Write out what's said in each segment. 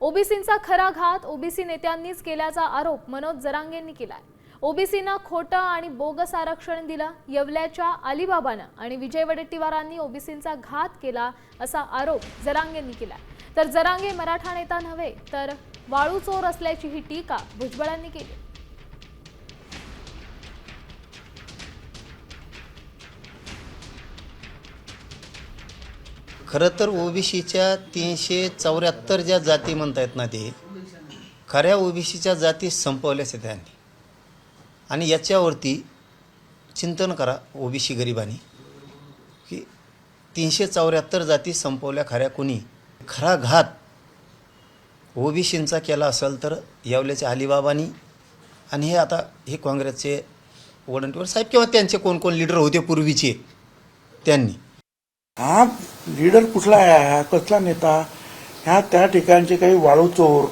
ओबीसींचा खरा घात ओबीसी नेत्यांनीच केल्याचा आरोप मनोज जरांगेंनी केलाय। ओबीसींना खोटं आणि बोगस आरक्षण दिलं। येवल्याच्या अलिबाबानं आणि विजय वडेट्टीवारांनी ओबीसींचा घात केला असा आरोप जरांगेंनी केलाय। तर जरांगे मराठा नेता नव्हे तर वाळू चोर असल्याची ही टीका भुजबळांनी केली। खरं तर ओबीसीच्या 374 ज्या जाती म्हणतायत ना, ते खऱ्या ओबीसीच्या जाती संपवल्याच आहेत त्यांनी। आणि याच्यावरती चिंतन करा ओबीसी गरिबांनी की 374 जाती संपवल्या खऱ्या कोणी। खरा घात ओबीसींचा केला असेल तर येवल्याच्या अलिबाबांनी आणि हे आता हे काँग्रेसचे वडंटीवार साहेब किंवा त्यांचे कोण कोण लीडर होते पूर्वीचे त्यांनी। हा लीडर कुठला आहे, हा कसला नेता, ह्या त्या ठिकाणचे काही वाळू चोर,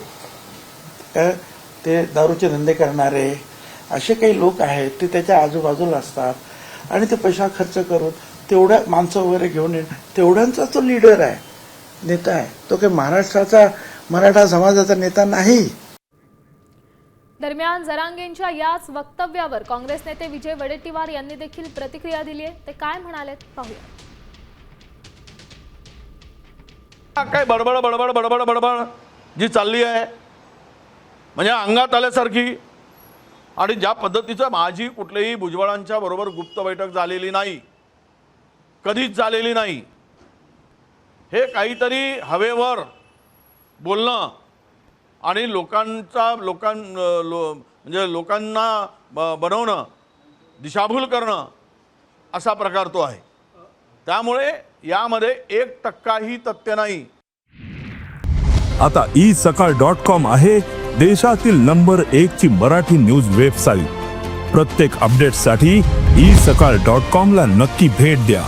ते दारूचे धंदे करणारे असे काही लोक आहेत, ते त्याच्या आजूबाजूला असतात आणि ते पैसा खर्च करून तेवढ्या माणसं वगैरे घेऊन तेवढ्यांचा तो लीडर आहे, नेता आहे। तो काही महाराष्ट्राचा मराठा समाजाचा नेता नाही। दरम्यान जरांगेंच्या याच वक्तव्यावर काँग्रेस नेते विजय वडेट्टीवार यांनी देखील प्रतिक्रिया दिली आहे। ते काय म्हणालेत पाहूया। काय बडबड बडबड बडबड बडबड जी चालली आहे म्हणजे अंगात आल्यासारखी। आणि ज्या पद्धतीचं माझी कुठलेही भुजबळांच्या बरोबर गुप्त बैठक झालेली नाही, कधीच झालेली नाही। हे काहीतरी हवेवर बोलणं आणि लोकांना बनवणं, दिशाभूल करणं असा प्रकार तो आहे। त्यामुळे यामध्ये 1% तथ्य नाही। आता isakal.com आहे देशातील नंबर 1 ची मराठी न्यूज वेबसाईट। प्रत्येक अपडेटसाठी isakal.com ला नक्की भेट द्या।